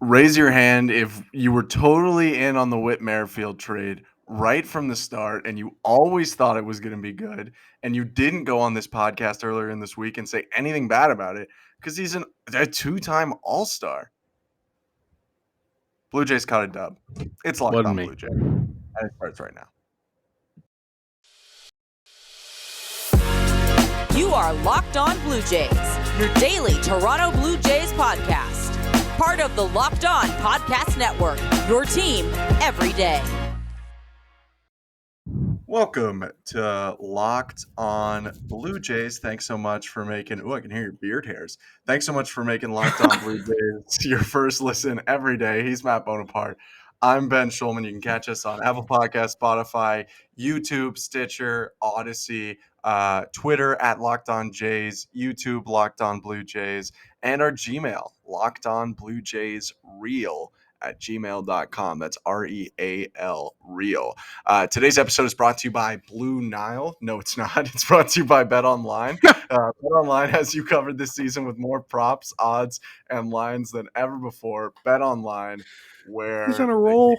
Raise your hand if you were totally in on the Whit Merrifield trade right from the start and you always thought it was going to be good and you didn't go on this podcast earlier in this week and say anything bad about it because he's a two-time All-Star. Blue Jays caught a dub. It's Locked Wasn't On me. Blue Jays. And it starts right now. You are Locked On Blue Jays, your daily Toronto Blue Jays podcast. Part of the Locked On Podcast Network, your team every day. Welcome to Locked On Blue Jays. Thanks so much for making – I can hear your beard hairs. Thanks so much for making Locked On Blue Jays your first listen every day. He's Matt Bonaparte. I'm Ben Shulman. You can catch us on Apple Podcasts, Spotify, YouTube, Stitcher, Odyssey, Twitter at Locked On Jays, YouTube Locked On Blue Jays, and our Gmail, Locked On Blue Jays Real at gmail.com. That's REAL, real. Today's episode is brought to you by Blue Nile. No, it's not. It's brought to you by BetOnline. BetOnline has you covered this season with more props, odds, and lines than ever before. BetOnline, where He's on a roll.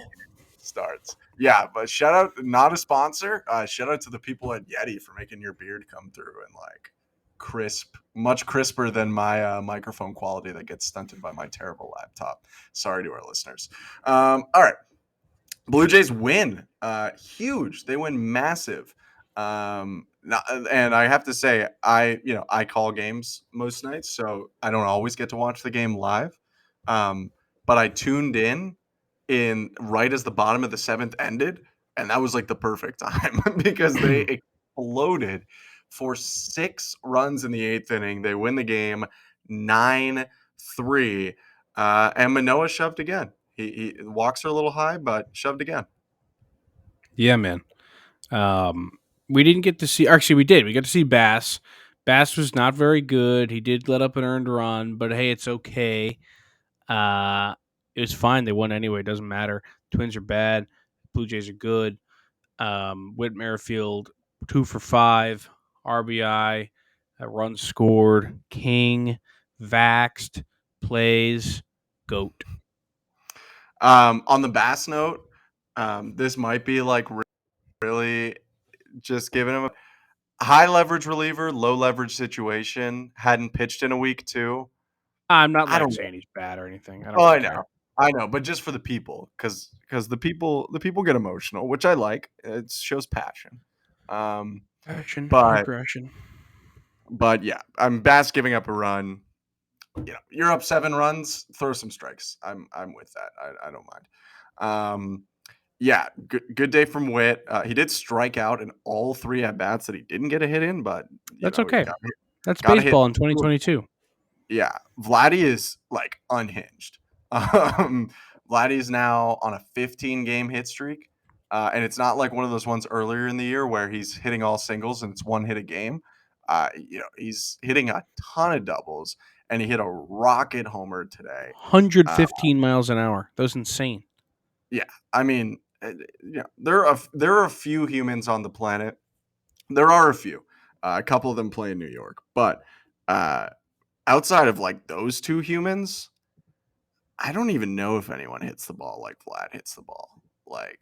Starts. Yeah, but shout out, not a sponsor. Shout out to the people at Yeti for making your beard come through and like crisp, much crisper than my microphone quality that gets stunted by my terrible laptop. Sorry to our listeners. All right. Blue Jays win. Huge. They win massive. And I have to say, I call games most nights, so I don't always get to watch the game live. But I tuned in right as the bottom of the seventh ended, and that was like the perfect time because they exploded for 6 runs in the 8th inning. They win the game 9-3, and Manoah shoved again. He walks are a little high, but shoved again. Yeah, man. We didn't get to see. Actually, we did. We got to see Bass. Bass was not very good. He did let up an earned run, but hey, it's okay. It was fine. They won anyway. It doesn't matter. Twins are bad. Blue Jays are good. Whit Merrifield, 2 for 5, RBI, runs scored, king, vaxxed, plays, GOAT. On the Bass note, this might be like really just giving him a high leverage reliever, low leverage situation. Hadn't pitched in a week too. I'm not I don't saying know. he's bad or anything. I don't Oh, really care. I know, but just for the people, because the people get emotional, which I like. It shows passion. Passion, But aggression. yeah, I'm Bass giving up a run. You're up 7 runs. Throw some strikes. I'm with that. I don't mind. Yeah, good day from Whit. He did strike out in all 3 at bats that he didn't get a hit in, but That's okay. That's gotta hit. baseball in 2022. Yeah, Vladdy is like unhinged. Vladdy's now on a 15-game hit streak, and it's not like one of those ones earlier in the year where he's hitting all singles and it's 1 hit a game. He's hitting a ton of doubles, and he hit a rocket homer today. 115 miles an hour. That was insane. Yeah, I mean, there are a few humans on the planet. There are a few. A couple of them play in New York, but outside of like those 2 humans, I don't even know if anyone hits the ball like Vlad hits the ball. Like,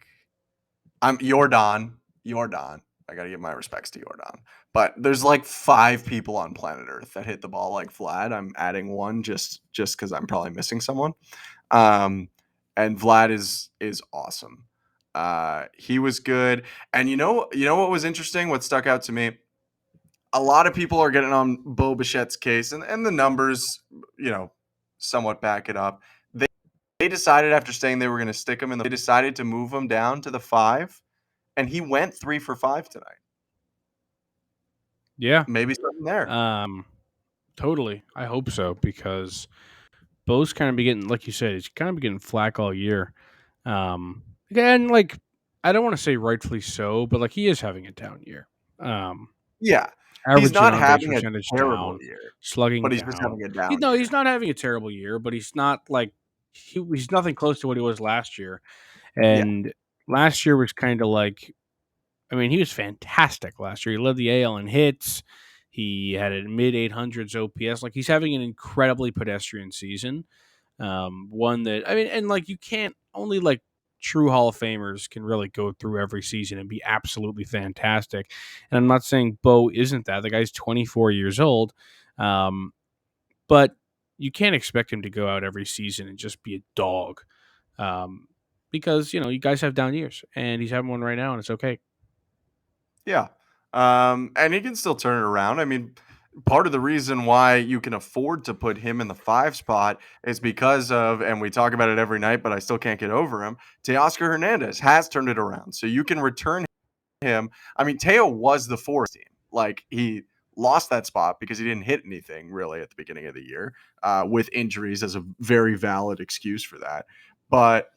I'm Jordan. I got to give my respects to Jordan. But there's like 5 people on planet Earth that hit the ball like Vlad. I'm adding one just because I'm probably missing someone. And Vlad is awesome. He was good. And you know what was interesting? What stuck out to me? A lot of people are getting on Bo Bichette's case, and the numbers, somewhat back it up. They decided after saying they were going to stick him they decided to move him down to the 5, and he went 3 for 5 tonight. Yeah. Maybe something there. Totally. I hope so, because Bo's kind of be getting, like you said, he's kind of getting flack all year. Again, like, I don't want to say rightfully so, but like he is having a down year. Yeah. He's not having a terrible year, slugging but he's down. just having a down year. He's not having a terrible year, but he's not like he's nothing close to what he was last year. And last year was kind of like, I mean, he was fantastic last year. He led the AL in hits. He had a mid 800s OPS. Like, he's having an incredibly pedestrian season. One that I mean, and like you can't only like true Hall of Famers can really go through every season and be absolutely fantastic. And I'm not saying Bo isn't that. The guy's 24 years old, but you can't expect him to go out every season and just be a dog, um, because you guys have down years, and he's having one right now, and it's okay. Yeah. And he can still turn it around. I mean, part of the reason why you can afford to put him in the 5 spot is because of, and we talk about it every night, but I still can't get over him. Teoscar Hernandez has turned it around. So you can return him. I mean, Teo was the 4 team. Like, he lost that spot because he didn't hit anything really at the beginning of the year, with injuries as a very valid excuse for that. But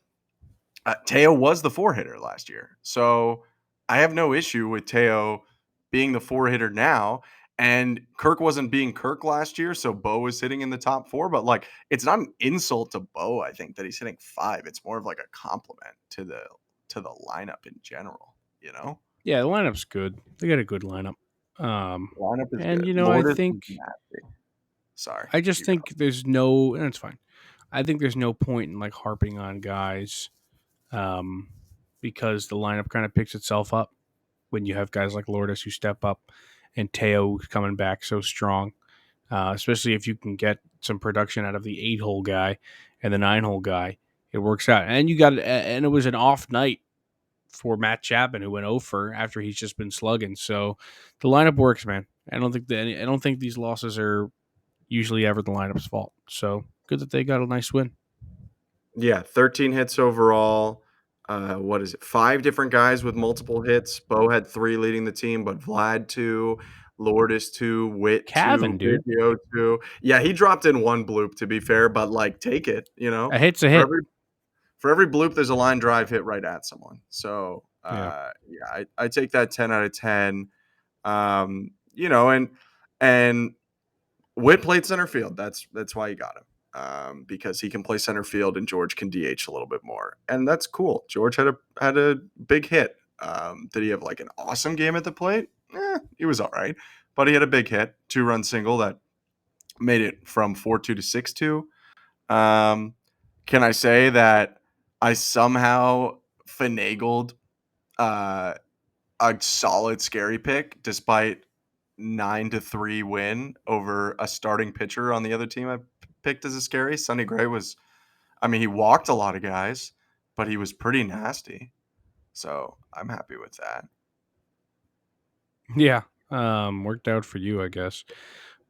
Teo was the 4 hitter last year. So I have no issue with Teo being the 4 hitter now. And Kirk wasn't being Kirk last year, so Bo was hitting in the top 4. But like, it's not an insult to Bo, I think, that he's hitting 5. It's more of like a compliment to the lineup in general, you know? Yeah, the lineup's good. They got a good lineup. The lineup is And good. I Lourdes is think nasty. Sorry. I just You go. think there's no, and it's fine. I think there's no point in like harping on guys, um, because the lineup kind of picks itself up when you have guys like Lourdes who step up and Teo coming back so strong. Especially if you can get some production out of the 8-hole guy and the 9-hole guy, it works out. And and it was an off night for Matt Chapman, who went over after he's just been slugging. So the lineup works, man. I don't think these losses are usually ever the lineup's fault. So good that they got a nice win. Yeah, 13 hits overall. What is it? 5 different guys with multiple hits. Bo had 3 leading the team, but Vlad 2, Lourdes 2, Whit 2, Cavan, dude, Biggio 2. Yeah, he dropped in 1 bloop to be fair, but like take it, a hit's a For hit. every bloop, there's a line drive hit right at someone. So Yeah, yeah, I take that 10 out of 10. And Whit played center field. That's why you got him. Because he can play center field and George can DH a little bit more, and that's cool. George had a big hit. Did he have like an awesome game at the plate? He was all right, but he had a big hit, 2-run single that made it from 4-2 to 6-2. Can I say that I somehow finagled uh, a solid scary pick despite 9-3 win over a starting pitcher on the other team I picked as a scary? Sonny Gray was, I mean, he walked a lot of guys, but he was pretty nasty. So I'm happy with that. yeah. Worked out for you, I guess.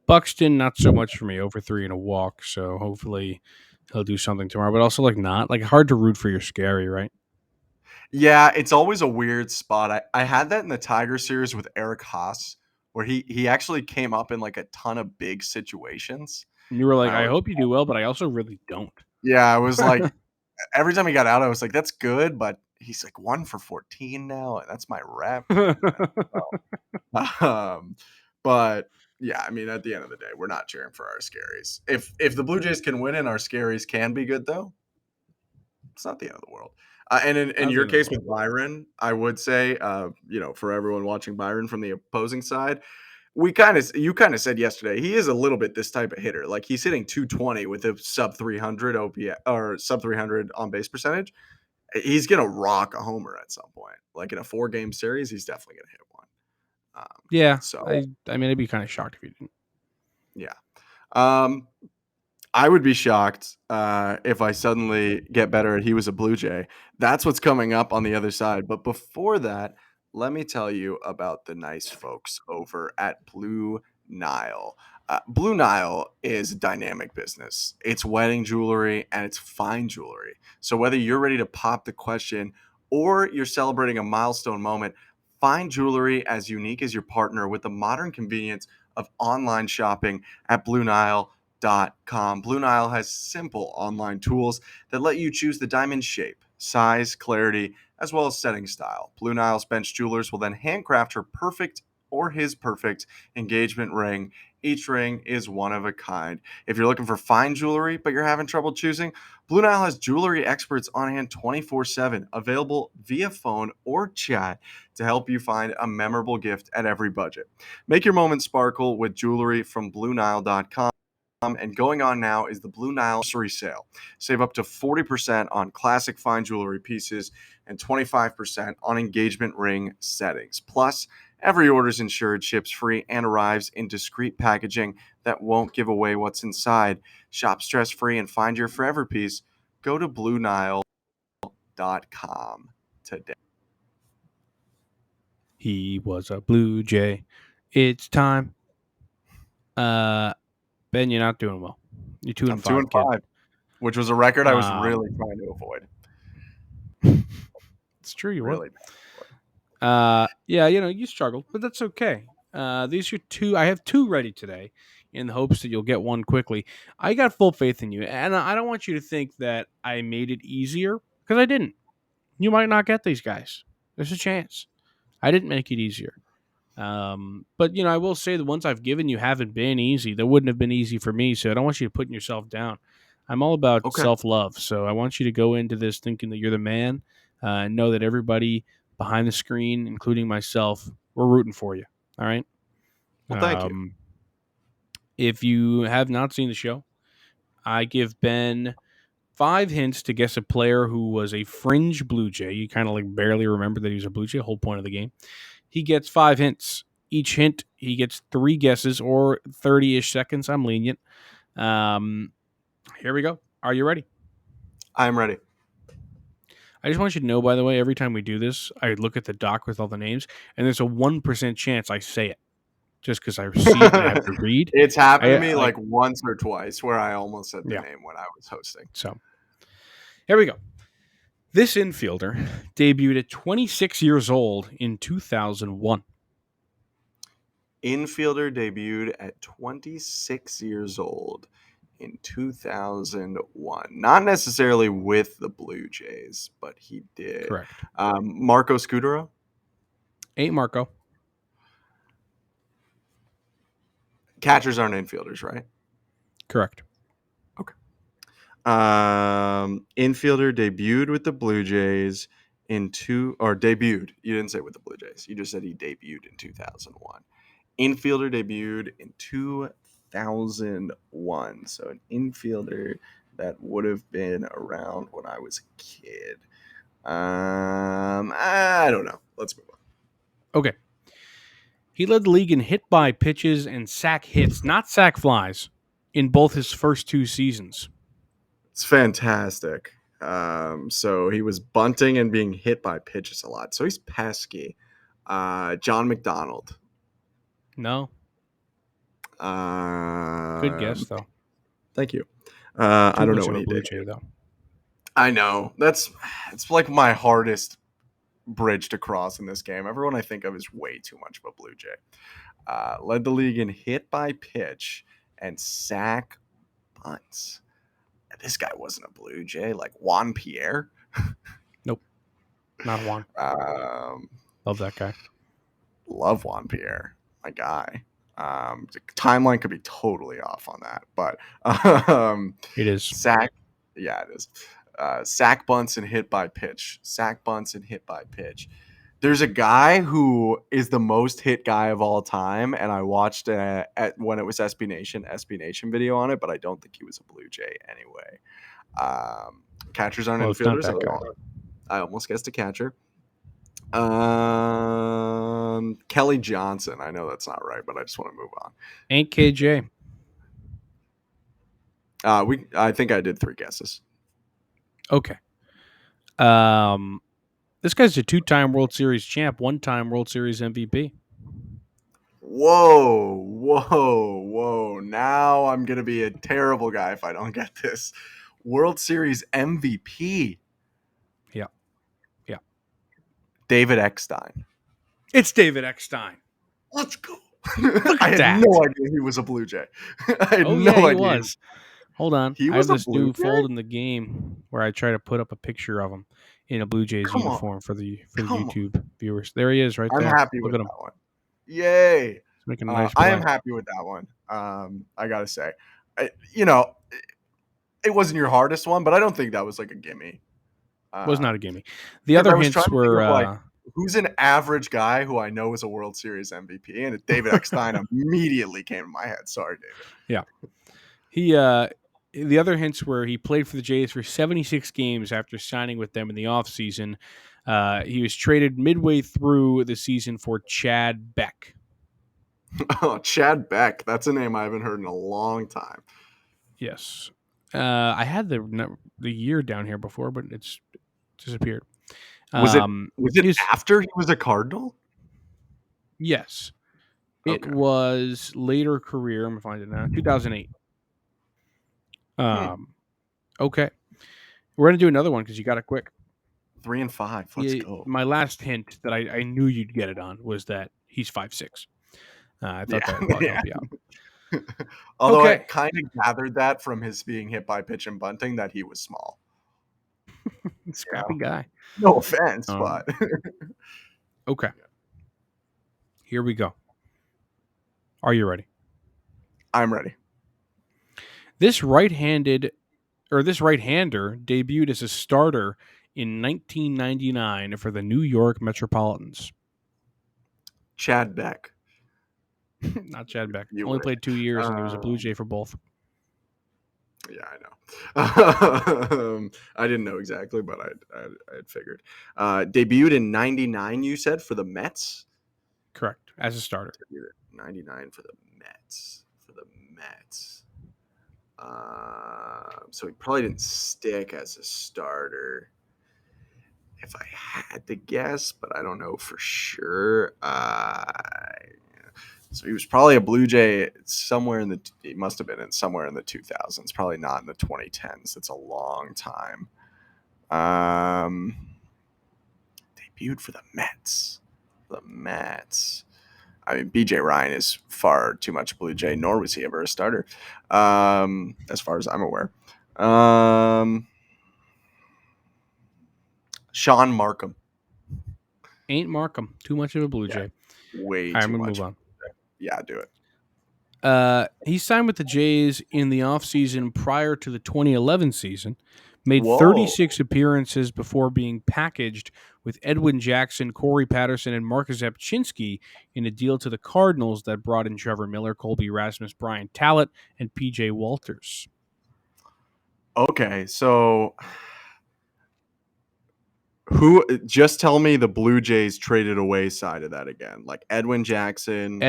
Buxton, not so much for me. Over 3 and a walk. So hopefully he'll do something tomorrow. But also like not like hard to root for your scary, right? Yeah, it's always a weird spot. I had that in the Tiger series with Eric Haas, where he actually came up in like a ton of big situations. And you were like, I I was, hope you do well, but I also really don't. yeah, I was like, every time he got out, I was like, that's good, but he's like 1 for 14 now, and that's my rep. Um, but yeah, I mean, at the end of the day, we're not cheering for our scaries. If the Blue Jays can win and our scaries can be good, though, it's not the end of the world. And in Not the your end of the case world. with Byron, I would say, for everyone watching Byron from the opposing side, you kind of said yesterday he is a little bit this type of hitter. Like he's hitting 220 with a sub 300 OPS or sub 300 on base percentage. He's gonna rock a homer at some point. Like in a 4-game series, he's definitely gonna hit one. Yeah, So I mean, I'd be kind of shocked if you didn't. yeah. Um, I would be shocked if I suddenly get better at He Was a Blue Jay. That's what's coming up on the other side. But before that, let me tell you about the nice folks over at Blue Nile. Blue Nile is a dynamic business. It's wedding jewelry and it's fine jewelry. So whether you're ready to pop the question or you're celebrating a milestone moment, find jewelry as unique as your partner with the modern convenience of online shopping at BlueNile.com. Blue Nile has simple online tools that let you choose the diamond shape, size, clarity, as well as setting style. Blue Nile's bench jewelers will then handcraft her perfect or his perfect engagement ring. Each ring is one of a kind. If you're looking for fine jewelry but you're having trouble choosing, Blue Nile has jewelry experts on hand 24/7, available via phone or chat to help you find a memorable gift at every budget. Make your moment sparkle with jewelry from BlueNile.com. And going on now is the Blue Nile anniversary sale. Save up to 40% on classic fine jewelry pieces and 25% on engagement ring settings. Plus, every order is insured, ships free, and arrives in discreet packaging that won't give away what's inside. Shop stress-free and find your forever piece. Go to BlueNile.com today. He was a Blue Jay. It's time. Ben, you're not doing well. You're 2 and I'm 5, 2 and kid. 5, which was a record I was really trying to avoid. It's true, you Really were. Yeah, you struggled, but that's okay. These are 2. I have 2 ready today in the hopes that you'll get one quickly. I got full faith in you, and I don't want you to think that I made it easier, because I didn't. You might not get these guys. There's a chance. I didn't make it easier. But I will say the ones I've given you haven't been easy. They wouldn't have been easy for me, so I don't want you to put yourself down. I'm all about Okay. self-love, so I want you to go into this thinking that you're the man, and know that everybody behind the screen, including myself, we're rooting for you. All right? Well, thank you. If you have not seen the show, I give Ben 5 hints to guess a player who was a fringe Blue Jay. You kind of like barely remember that he was a Blue Jay, whole point of the game. He gets 5 hints. Each hint, he gets 3 guesses or 30-ish seconds. I'm lenient. Here we go. Are you ready? I'm ready. I just want you to know, by the way, every time we do this, I look at the doc with all the names, and there's a 1% chance I say it. Just because I see it and I have to read. It's happened to me like once or twice where I almost said the name when I was hosting. So, here we go. This infielder debuted at 26 years old in 2001. Infielder debuted at 26 years old in 2001. Not necessarily with the Blue Jays, but he did. Correct. Marco Scudero? Ain't Marco. Catchers aren't infielders, right? Correct. Okay. Infielder debuted with the Blue Jays debuted. You didn't say with the Blue Jays. You just said he debuted in 2001. Infielder debuted in 2001. So an infielder that would have been around when I was a kid. I don't know. Let's move on. Okay. He led the league in hit by pitches and sack hits, not sack flies, in both his first 2 seasons. It's fantastic. So he was bunting and being hit by pitches a lot. So he's pesky. John McDonald. No. Good guess, though. Thank you. I don't know what he Blue did. Jay, though. I know. It's like my hardest bridge to cross in this game. Everyone I think of is way too much of a Blue Jay. Led the league in hit by pitch and sack bunts. This guy wasn't a Blue Jay. Like Juan Pierre. Nope. Not Juan. Love that guy. Love Juan Pierre. My guy. The timeline could be totally off on that, but it is. Sack. Yeah, it is. Sack bunts and hit by pitch. Sack bunts and hit by pitch. There's a guy who is the most hit guy of all time, and I watched when it was SB Nation video on it, but I don't think he was a Blue Jay anyway. Catchers aren't infielders. I almost guessed a catcher. Kelly Johnson. I know that's not right, but I just want to move on. Ain't KJ. I think I did 3 guesses. Okay. This guy's a 2-time World Series champ, 1-time World Series MVP. Whoa. Now I'm going to be a terrible guy if I don't get this. World Series MVP. Yeah. David Eckstein. It's David Eckstein. Let's go. I had no idea he was a Blue Jay. I had no idea. He was. Hold on. He I was have a this Blue new Jay? fold in the game where I try to put up a picture of him in a Blue Jays uniform for the YouTube viewers. There he is right there. I'm happy with that one. Yay. He's making a nice play. I am happy with that one. I got to say. It wasn't your hardest one, but I don't think that was like a gimme. Was not a gimme. The other hints were... who's an average guy who I know is a World Series MVP? And David Eckstein immediately came to my head. Sorry, David. Yeah. The other hints were he played for the Jays for 76 games after signing with them in the offseason. He was traded midway through the season for Chad Beck. Oh, Chad Beck. That's a name I haven't heard in a long time. Yes. I had the year down here before, but it's disappeared. Was it He's- after he was a Cardinal? Yes. It Okay. was later career. I'm going to find it now. 2008. Okay. We're going to do another one because you got it quick. 3 and 5. Let's go. My last hint that I knew you'd get it on was that he's 5'6". I thought that would probably help you out. Although I Okay. kind of gathered that from his being hit by pitch and bunting that he was small. Scrappy guy. No offense, but okay. Here we go. Are you ready? I'm ready. This right-hander debuted as a starter in 1999 for the New York Metropolitans. Chad Beck. Not Chad Beck. You Only would. played 2 years, and he was a Blue Jay for both. Yeah, I know. I didn't know exactly, but I had figured. Debuted in '99, you said, for the Mets? Correct, as a starter. 99 for the Mets. So he probably didn't stick as a starter, if I had to guess, but I don't know for sure. So he was probably a Blue Jay somewhere in the. He must have been in somewhere in the 2000s. Probably not in the 2010s. It's a long time. Debuted for the Mets. I mean, BJ Ryan is far too much Blue Jay, nor was he ever a starter, as far as I'm aware. Sean Markham. Ain't Markham. Too much of a Blue Jay. Way All right, too I'm gonna much. move on. Yeah, do it. He signed with the Jays in the offseason prior to the 2011 season, made Whoa. 36 appearances before being packaged with Edwin Jackson, Corey Patterson, and Marcus Epchinski in a deal to the Cardinals that brought in Trevor Miller, Colby Rasmus, Brian Tallett, and P.J. Walters. Okay, so who? Just tell me the Blue Jays traded away side of that again, like Edwin Jackson,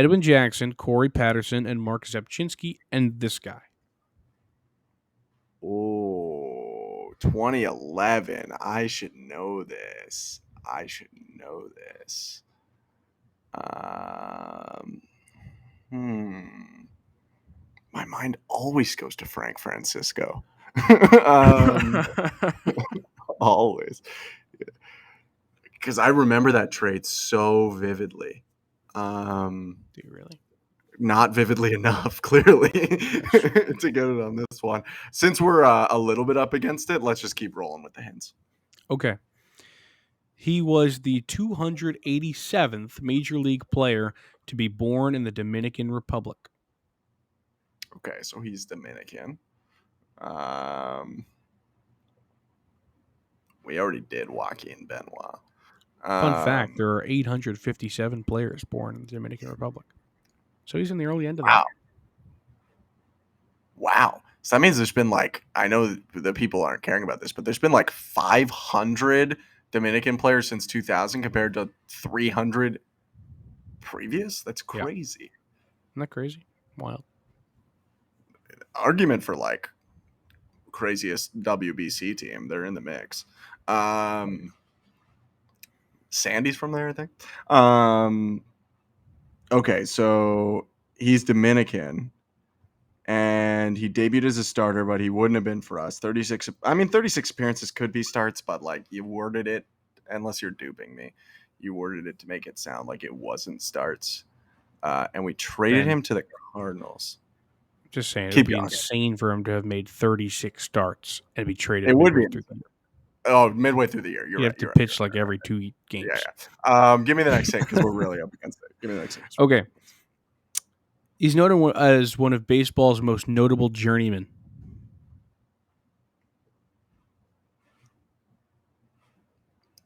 Corey Patterson, and Marcus Epchinski, and this guy. Oh, 2011. I should know this. My mind always goes to Frank Francisco. Always. Because I remember that trade so vividly. Do you really? Not vividly enough, clearly, to get it on this one. Since we're a little bit up against it, let's just keep rolling with the hints. Okay. He was the 287th Major League player to be born in the Dominican Republic. Okay, so he's Dominican. We already did Joaquin Benoit. Fun fact, there are 857 players born in the Dominican Republic. So he's in the early end of that. Wow. So that means there's been I know that people aren't caring about this, but there's been 500 Dominican players since 2000 compared to 300 previous. That's crazy. Isn't that crazy? Wild. Argument for craziest WBC team. They're in the mix. Sandy's from there, I think. Okay, so he's Dominican, and he debuted as a starter, but he wouldn't have been for us. 36 appearances could be starts, but you worded it, unless you're duping me, you worded it to make it sound like it wasn't starts. And we traded him to the Cardinals. Just saying, it would be insane for him to have made 36 starts and be traded. It would be. Midway through the year. You have to pitch every 2 games. Yeah. Give me the next hint because we're really up against it. Give me the next hint. Okay. He's known as one of baseball's most notable journeymen.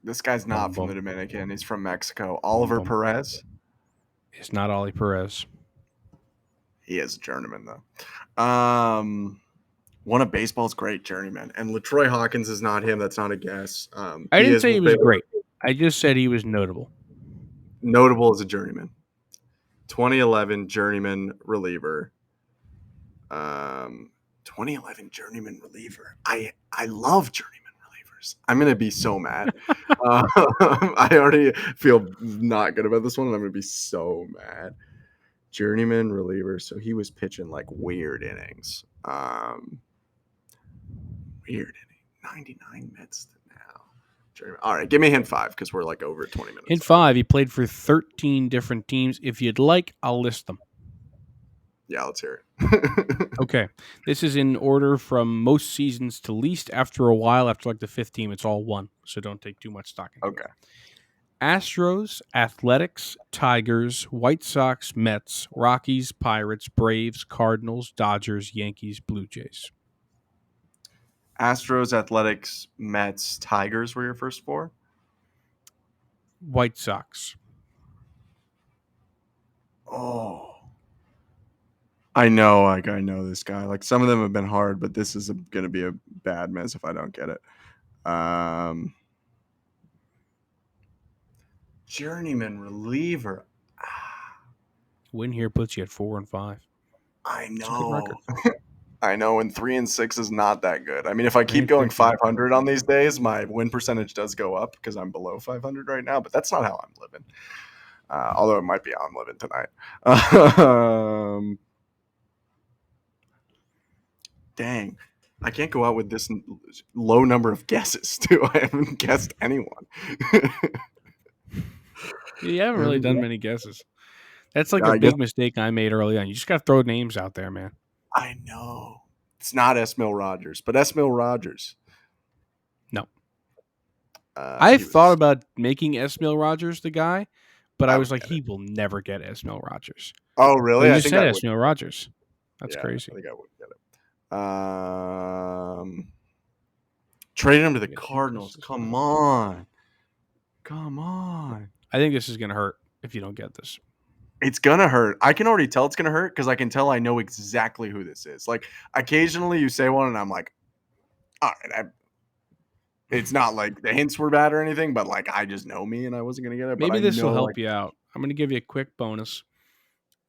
This guy's not from the Dominican. He's from Mexico. Oliver Perez. It's not Ollie Perez. He is a journeyman, though. One of baseball's great journeymen. And LaTroy Hawkins is not him. That's not a guess. I didn't say he was great. I just said he was notable. Notable as a journeyman. 2011 journeyman reliever. 2011 journeyman reliever. I love journeyman relievers. I'm gonna be so mad. I already feel not good about this one, and I'm gonna be so mad. Journeyman reliever. So he was pitching like weird innings. Weird inning. 99 Mets to now. Journeyman. All right, give me hint 5 because we're like over 20 minutes. Hint 5, he played for 13 different teams. If you'd like, I'll list them. Yeah, let's hear it. Okay. This is in order from most seasons to least. After a while, after like the 5th team, it's all one. So don't take too much stock into Okay. it. Astros, Athletics, Tigers, White Sox, Mets, Rockies, Pirates, Braves, Cardinals, Dodgers, Yankees, Blue Jays. Astros, Athletics, Mets, Tigers were your first 4? White Sox. Oh. I know this guy. Like some of them have been hard, but this is going to be a bad mess if I don't get it. Journeyman reliever. Win here puts you at 4 and 5. I It's a good record. know. I know, and 3 and 6 is not that good. I mean, if I 3 keep and going 6 is not 500 on these days, my win percentage does go up because I'm below 500 right now. But that's not how I'm living. Although it might be how I'm living tonight. Dang, I can't go out with this low number of guesses too. I haven't guessed anyone. You haven't really done many guesses. That's like I a big mistake I made early on. You just got to throw names out there, man. I know. It's not Esmil Rogers, but Esmil Rogers. No. I thought about making Esmil Rogers the guy, but I was like, he will never get Esmil Rogers. Oh, really? You just said Esmil Rogers. That's crazy. I think I would get it. Trade him to the Cardinals. Come on. I think this is going to hurt if you don't get this. It's going to hurt. I can already tell it's going to hurt because I can tell I know exactly who this is. Like, occasionally you say one and I'm like, all right, it's not like the hints were bad or anything, but like I just know me and I wasn't going to get it. Maybe but this will help you out. I'm going to give you a quick bonus.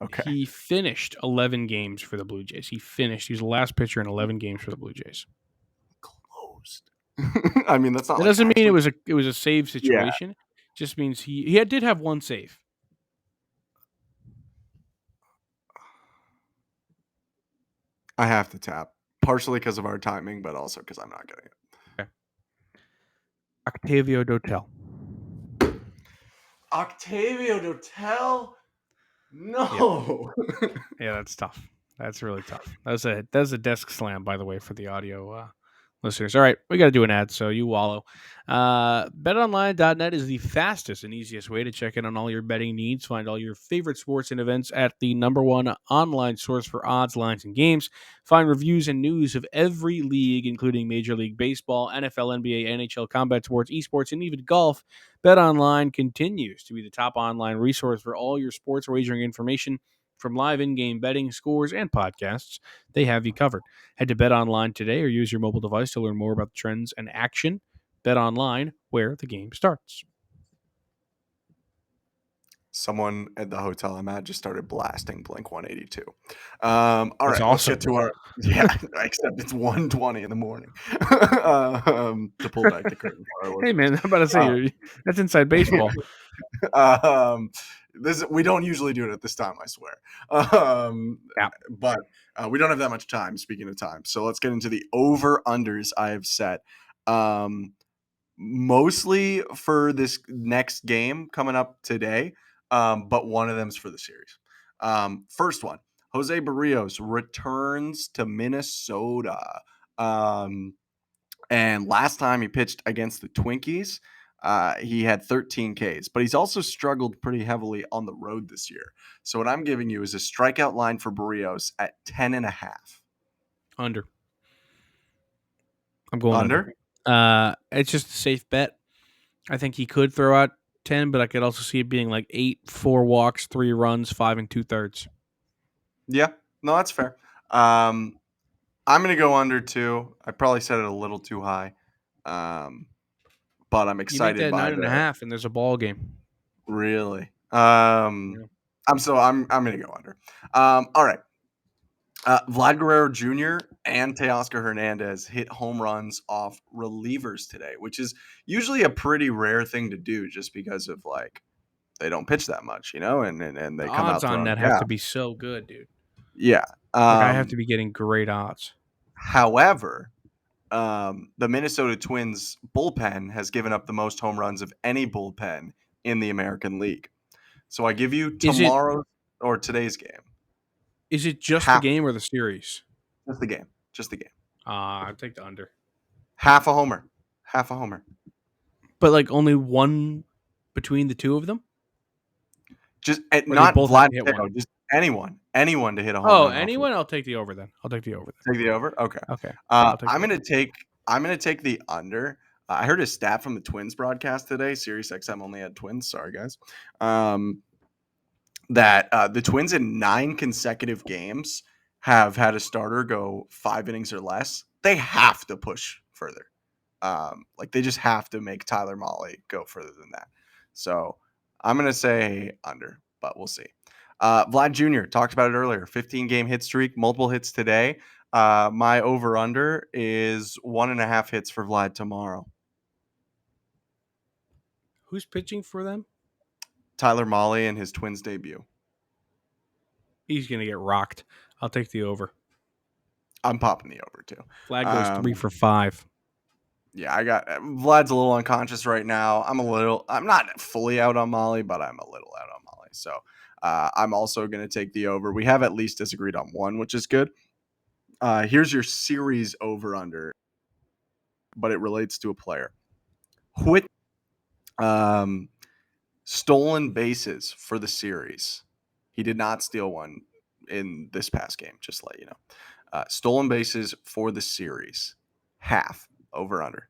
Okay. He finished 11 games for the Blue Jays. He was the last pitcher in 11 games for the Blue Jays. Closed. I mean, that's not. That doesn't mean it was a save situation. Yeah. Just means he did have one save. I have to tap, partially because of our timing, but also because I'm not getting it. Okay. Octavio Dotel. Octavio Dotel? No. Yeah, that's tough. That's really tough. That was a desk slam, by the way, for the audio listeners. All right, we got to do an ad, so you wallow. BetOnline.net is the fastest and easiest way to check in on all your betting needs. Find all your favorite sports and events at the #1 online source for odds, lines, and games. Find reviews and news of every league, including Major League Baseball, NFL, NBA, NHL, combat sports, esports, and even golf. BetOnline continues to be the top online resource for all your sports wagering information. From live in-game betting, scores, and podcasts, they have you covered. Head to BetOnline today or use your mobile device to learn more about the trends and action. BetOnline, where the game starts. Someone at the hotel I'm at just started blasting Blink-182. All right, awesome. Let's get to our except it's 1:20 in the morning. To pull back the curtain. Hey man, I'm about to say that's inside baseball. We don't usually do it at this time, I swear. But we don't have that much time. Speaking of time, so let's get into the over/unders I have set. Mostly for this next game coming up today. But one of them's for the series. First one, Jose Barrios returns to Minnesota. And last time he pitched against the Twinkies, he had 13 Ks, but he's also struggled pretty heavily on the road this year. So what I'm giving you is a strikeout line for Barrios at 10.5. Under. I'm going under. It's just a safe bet. I think he could throw out 10, but I could also see it being like 8, 4 walks, 3 runs, 5 2/3. Yeah, No, that's fair. I'm gonna go under too. I probably set it a little too high, but I'm You make excited that by 9.5, and there's a ball game. really. Yeah. I'm gonna go under. All right. Vlad Guerrero Jr. and Teoscar Hernandez hit home runs off relievers today, which is usually a pretty rare thing to do, just because of like they don't pitch that much, and The they come odds out on throwing that have to gas. be so good, dude. Yeah. Like I have to be getting great odds. However, the Minnesota Twins bullpen has given up the most home runs of any bullpen in the American League. So I give you Is it tomorrow or today's game. just the Half game or the series? just the game. Just the game. I'd take the under. Half a homer. Half a homer. But like only one between the two of them? Just Or they not both have Vlad to hit Guerrero, one? just anyone to hit a home Oh, run off of. anyone? I'll take the over then. I'll take the over then. Take the over. Okay. Okay. I'll take I'm the gonna over. take the under. I heard a stat from the Twins broadcast today. Sirius XM only had Twins. Sorry, guys. That the Twins in 9 consecutive games have had a starter go 5 innings or less. They have to push further. Like they just have to make Tyler Mahle go further than that. So I'm gonna say under, but we'll see. Vlad Jr. talked about it earlier. 15-game hit streak, multiple hits today. My over under is 1.5 hits for Vlad tomorrow. Who's pitching for them? Tyler Mahle in his Twins debut. He's gonna get rocked. I'll take the over. I'm popping the over too. Vlad goes 3 for 5. Yeah, I got Vlad's a little unconscious right now. I'm not fully out on Mahle, but I'm a little out on Mahle. So I'm also going to take the over. We have at least disagreed on one, which is good. Here's your series over under, but it relates to a player. Whit stolen bases for the series. He did not steal one in this past game, just to let you know. Stolen bases for the series. Half. Over under.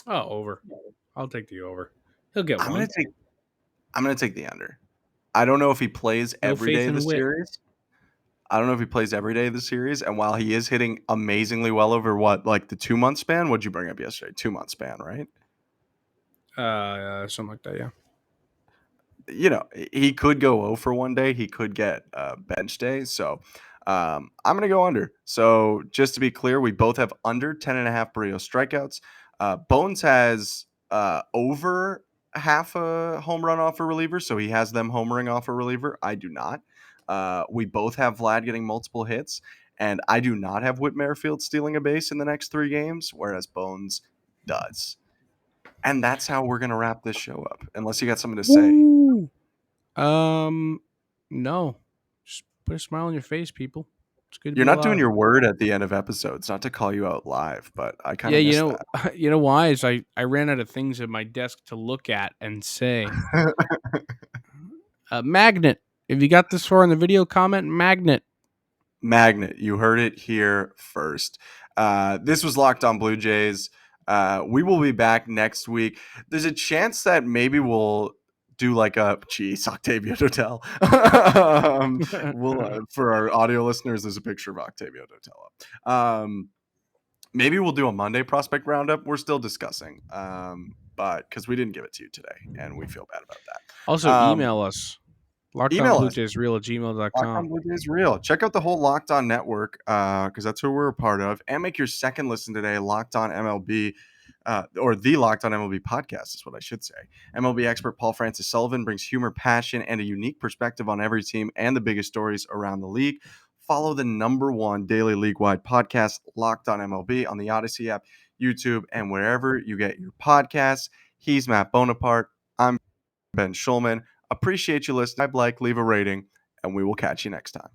Oh, over. I'll take the over. He'll get I'm one. gonna take the under. I don't know if he plays No every faith day of in the Whit. series. I don't know if he plays every day of the series. And while he is hitting amazingly well over like the 2-month span, what'd you bring up yesterday? 2-month span, right? Something like that, yeah. He could go 0 for one day. He could get bench day. So I'm going to go under. So just to be clear, we both have under 10.5 Barrio strikeouts. Bones has over half a home run off a reliever. So he has them homering off a reliever. I do not. We both have Vlad getting multiple hits. And I do not have Whit Merrifield stealing a base in the next 3 games, whereas Bones does. And that's how we're going to wrap this show up, unless you got something to say. Woo! No. Just put a smile on your face, people. It's good to You're be not doing alive. your word at the end of episodes, not to call you out live, but I kind Yeah, of missed that. you know why? Is I ran out of things at my desk to look at and say. Magnet. If you got this far in the video, comment magnet. Magnet, you heard it here first. This was Locked On Blue Jays. We will be back next week. There's a chance that maybe we'll do like a Octavio Dotel. For our audio listeners, there's a picture of Octavio Dotel. Maybe we'll do a Monday prospect roundup. We're still discussing, but because we didn't give it to you today, and we feel bad about that. Also, email us. LockedOnBlueJaysReal@gmail.com. Locked On Blue Jays Real. Check out the whole Locked On network because that's who we're a part of. And make your second listen today, Locked On MLB, or the Locked On MLB podcast is what I should say. MLB expert Paul Francis Sullivan brings humor, passion, and a unique perspective on every team and the biggest stories around the league. Follow the #1 daily league-wide podcast, Locked On MLB, on the Odyssey app, YouTube, and wherever you get your podcasts. He's Matt Bonaparte. I'm Ben Shulman. Appreciate you listening. Leave a rating, and we will catch you next time.